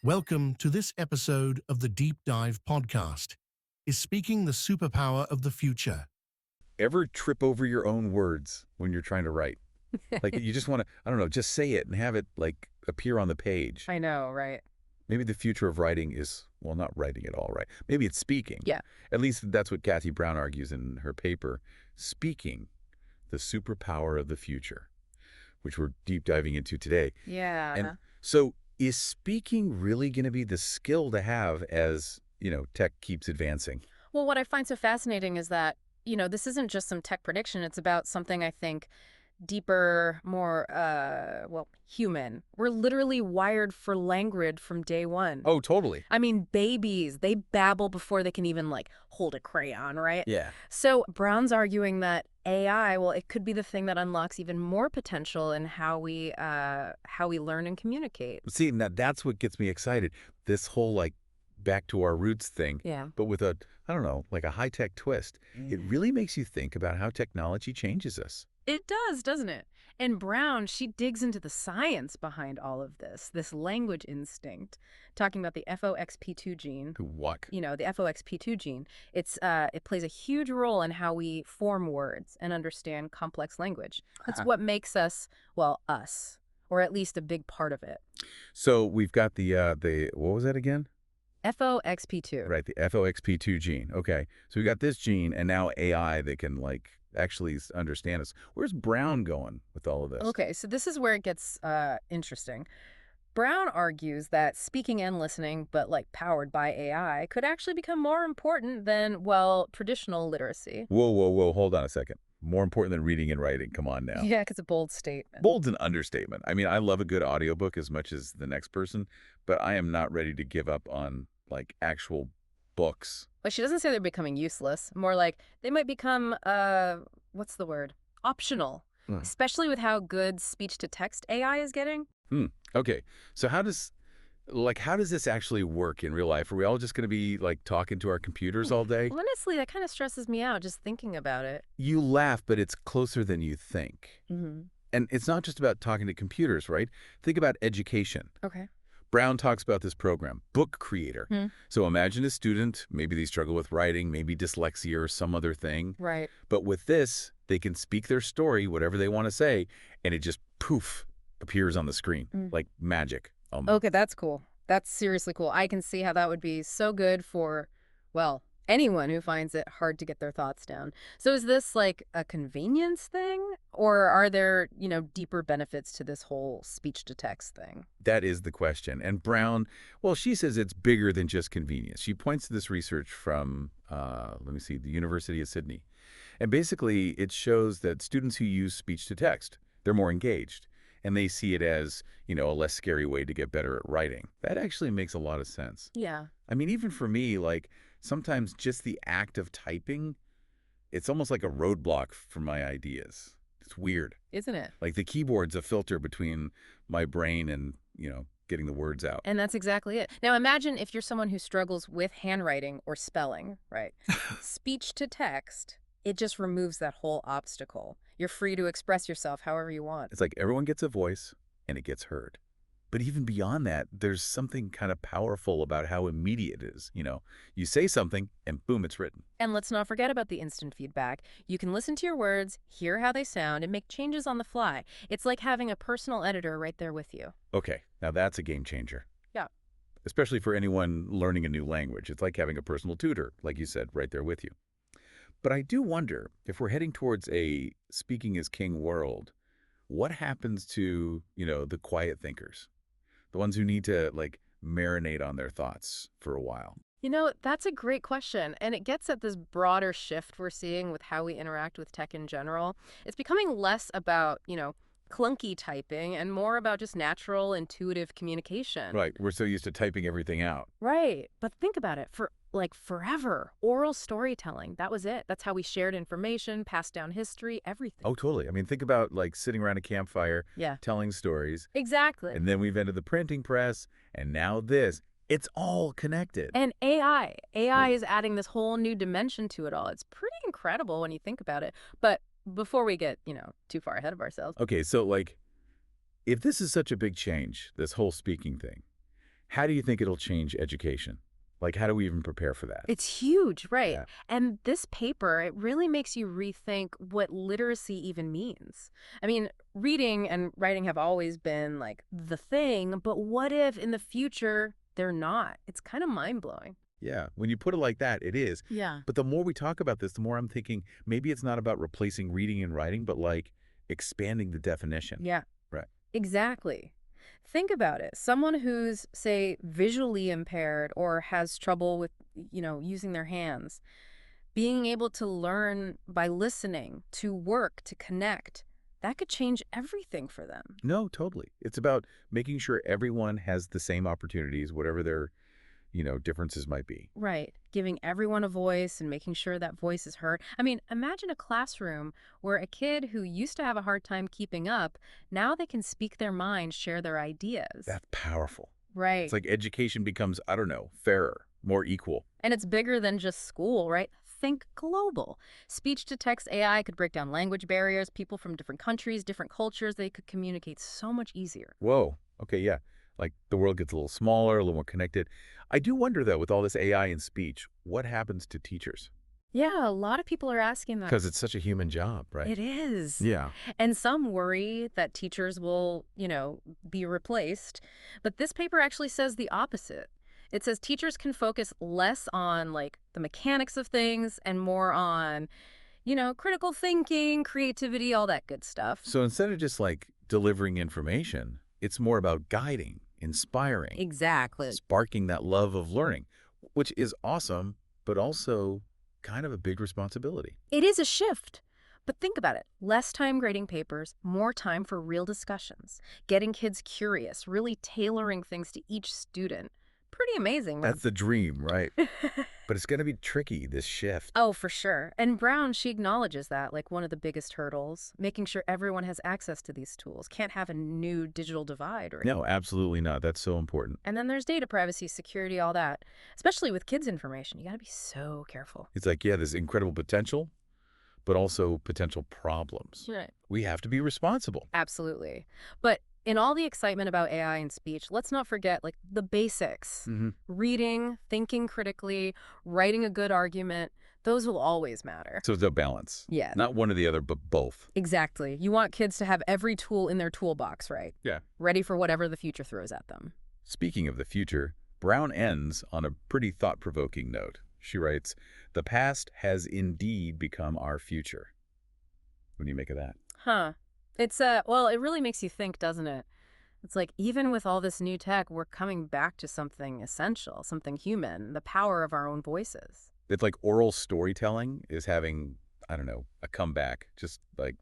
Welcome to this episode of the Deep Dive podcast. Is speaking the superpower of the future? Ever trip over your own words when you're trying to write? Like you just want to, I don't know, just say it and have it like appear on the page. I know, right? Maybe the future of writing is, well, not writing at all, right? Maybe it's speaking. Yeah. At least that's what Kathy Brown argues in her paper, Speaking, the Superpower of the Future, which we're deep diving into today. Yeah. And so is speaking really going to be the skill to have as, tech keeps advancing? Well, what I find so fascinating is that, this isn't just some tech prediction. It's about something I think deeper, more, human. We're literally wired for language from day one. Oh, totally. I mean, babies, they babble before they can even, hold a crayon, right? Yeah. So Brown's arguing that AI, well, it could be the thing that unlocks even more potential in how we learn and communicate. See, now that's what gets me excited. This whole back to our roots thing, Yeah. but with a, I don't know, like a high-tech twist. It really makes you think about how technology changes us. It does, doesn't it? And Brown, she digs into the science behind all of this language instinct, talking about the FOXP2 gene. What? The FOXP2 gene. It plays a huge role in how we form words and understand complex language. That's what makes us, us, or at least a big part of it. So we've got the what was that again? FOXP2. Right, the FOXP2 gene. Okay, so we got this gene, and now AI that can actually understand us. Where's Brown going with all of this? Okay, so this is where it gets interesting. Brown argues that speaking and listening, but powered by AI, could actually become more important than, traditional literacy. Whoa, hold on a second. More important than reading and writing. Come on now. Yeah, it's a bold statement. Bold's an understatement. I mean, I love a good audiobook as much as the next person, but I am not ready to give up on actual books. She doesn't say they're becoming useless. More like they might become, what's the word? Optional. Especially with how good speech-to-text AI is getting. Okay, so how does this actually work in real life? Are we all just going to be talking to our computers all day? Well, honestly, that kind of stresses me out just thinking about it. You laugh, but it's closer than you think. Mm-hmm. And it's not just about talking to computers, right? Think about education. Okay. Brown talks about this program, Book Creator. So imagine a student, maybe they struggle with writing, maybe dyslexia or some other thing. Right. But with this, they can speak their story, whatever they want to say, and it just, poof, appears on the screen, like magic. Okay, that's cool. That's seriously cool. I can see how that would be so good for, anyone who finds it hard to get their thoughts down. So is this a convenience thing? Or are there, deeper benefits to this whole speech-to-text thing? That is the question. And Brown, well, she says it's bigger than just convenience. She points to this research from, the University of Sydney. And basically, it shows that students who use speech-to-text, they're more engaged. And they see it as, a less scary way to get better at writing. That actually makes a lot of sense. Yeah. I mean, even for me, sometimes just the act of typing, it's almost like a roadblock for my ideas. It's weird. Isn't it? The keyboard's a filter between my brain and, getting the words out. And that's exactly it. Now imagine if you're someone who struggles with handwriting or spelling, right? Speech to text, it just removes that whole obstacle. You're free to express yourself however you want. It's like everyone gets a voice and it gets heard. But even beyond that, there's something kind of powerful about how immediate it is. You say something and boom, it's written. And let's not forget about the instant feedback. You can listen to your words, hear how they sound, and make changes on the fly. It's like having a personal editor right there with you. Okay, now that's a game changer. Yeah. Especially for anyone learning a new language. It's like having a personal tutor, like you said, right there with you. But I do wonder if we're heading towards a speaking is king world, what happens to, the quiet thinkers? The ones who need to marinate on their thoughts for a while. That's a great question. And it gets at this broader shift we're seeing with how we interact with tech in general. It's becoming less about, clunky typing and more about just natural, intuitive communication. Right. We're so used to typing everything out. Right. But think about it. For forever, oral storytelling, that was it. That's how we shared information, passed down history, everything. Oh, totally. I mean, think about sitting around a campfire, Yeah. telling stories. Exactly. And then we've entered the printing press, and now this. It's all connected. And AI. AI Right. is adding this whole new dimension to it all. It's pretty incredible when you think about it. But before we get, too far ahead of ourselves. Okay, so if this is such a big change, this whole speaking thing, How do you think it'll change education? Like, how do we even prepare for that? It's huge, right? Yeah. And this paper, it really makes you rethink what literacy even means. I mean, reading and writing have always been like the thing, but what if in the future they're not? It's kind of mind-blowing. Yeah, when you put it like that, it is. Yeah. But the more we talk about this, the more I'm thinking maybe it's not about replacing reading and writing, but like expanding the definition. Yeah. Right. Exactly. Think about it. Someone who's, say, visually impaired or has trouble with, using their hands, being able to learn by listening, to work, to connect, that could change everything for them. No, totally. It's about making sure everyone has the same opportunities, whatever their, differences might be. Right. Giving everyone a voice and making sure that voice is heard. I mean, imagine a classroom where a kid who used to have a hard time keeping up, now they can speak their mind, share their ideas. That's powerful. Right. It's like education becomes, I don't know, fairer, more equal. And it's bigger than just school, right? Think global. Speech-to-text AI could break down language barriers. People from different countries, different cultures, they could communicate so much easier. Whoa. Okay, yeah. Like the world gets a little smaller, a little more connected. I do wonder, though, with all this AI and speech, what happens to teachers? Yeah, a lot of people are asking that. Because it's such a human job, right? It is. Yeah. And some worry that teachers will, be replaced. But this paper actually says the opposite. It says teachers can focus less on, like, the mechanics of things and more on, critical thinking, creativity, all that good stuff. So instead of just, like, delivering information, it's more about guiding, inspiring, Exactly. sparking that love of learning, which is awesome, but also kind of a big responsibility. It is a shift. But think about it. Less time grading papers, more time for real discussions, getting kids curious, really tailoring things to each student. Pretty amazing. That's the dream, right? But it's going to be tricky, this shift. Oh, for sure. And Brown, she acknowledges that, like one of the biggest hurdles, making sure everyone has access to these tools. Can't have a new digital divide. No, absolutely not. That's so important. And then there's data privacy, security, all that. Especially with kids' information. You got to be so careful. It's like, yeah, there's incredible potential, but also potential problems. Right. We have to be responsible. Absolutely. But in all the excitement about AI and speech, let's not forget, like, the basics. Reading, thinking critically, writing a good argument, those will always matter. So the balance. Yeah. Not one or the other, but both. Exactly. You want kids to have every tool in their toolbox, right? Yeah. Ready for whatever the future throws at them. Speaking of the future, Brown ends on a pretty thought-provoking note. She writes, "The past has indeed become our future." What do you make of that? Huh. It's, well, it really makes you think, doesn't it? It's like, even with all this new tech, we're coming back to something essential, something human, the power of our own voices. It's like oral storytelling is having, I don't know, a comeback, just like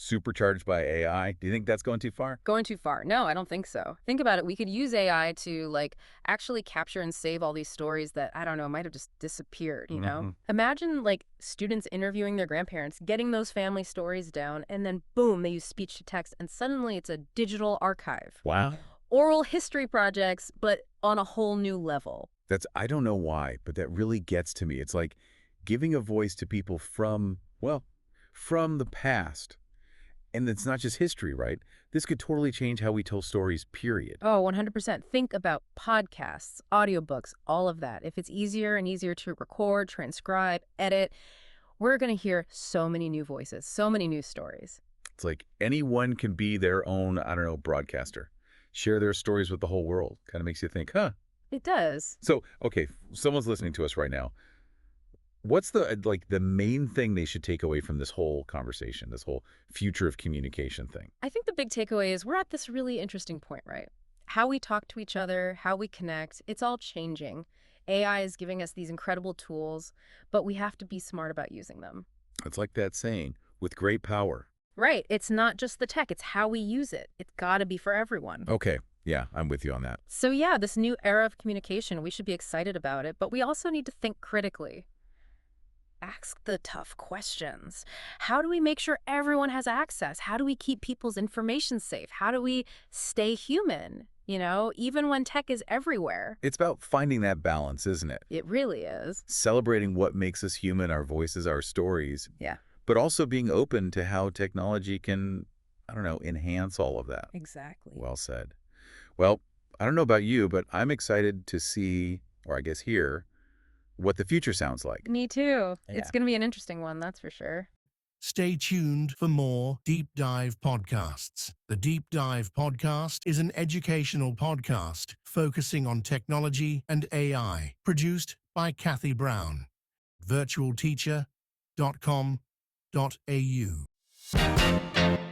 supercharged by AI. Do you think that's going too far? Going too far? No, I don't think so. Think about it. We could use AI to, like, actually capture and save all these stories that, I don't know, might have just disappeared, you know? Imagine, like, students interviewing their grandparents, getting those family stories down, and then, boom, they use speech to text, and suddenly it's a digital archive. Wow. Oral history projects, but on a whole new level. I don't know why, but that really gets to me. It's like giving a voice to people from the past. And it's not just history, right? This could totally change how we tell stories, period. Oh, 100%. Think about podcasts, audiobooks, all of that. If it's easier and easier to record, transcribe, edit, we're going to hear so many new voices, so many new stories. It's like anyone can be their own, I don't know, broadcaster. Share their stories with the whole world. Kind of makes you think, huh? It does. So, okay, someone's listening to us right now. What's the main thing they should take away from this whole conversation, this whole future of communication thing? I think the big takeaway is we're at this really interesting point, right? How we talk to each other, how we connect, it's all changing. AI is giving us these incredible tools, but we have to be smart about using them. It's like that saying, with great power. Right. It's not just the tech, it's how we use it. It's got to be for everyone. Okay. Yeah, I'm with you on that. So yeah, this new era of communication, we should be excited about it, but we also need to think critically. Ask the tough questions. How do we make sure everyone has access? How do we keep people's information safe? How do we stay human, even when tech is everywhere? It's about finding that balance, isn't it? It really is. Celebrating what makes us human, our voices, our stories. Yeah. But also being open to how technology can, I don't know, enhance all of that. Exactly. Well said. Well, I don't know about you, but I'm excited to see, or I guess hear, what the future sounds like. Me too. Yeah. It's going to be an interesting one, that's for sure. Stay tuned for more Deep Dive podcasts. The Deep Dive podcast is an educational podcast focusing on technology and AI, produced by Kathy Brown, virtualteacher.com.au.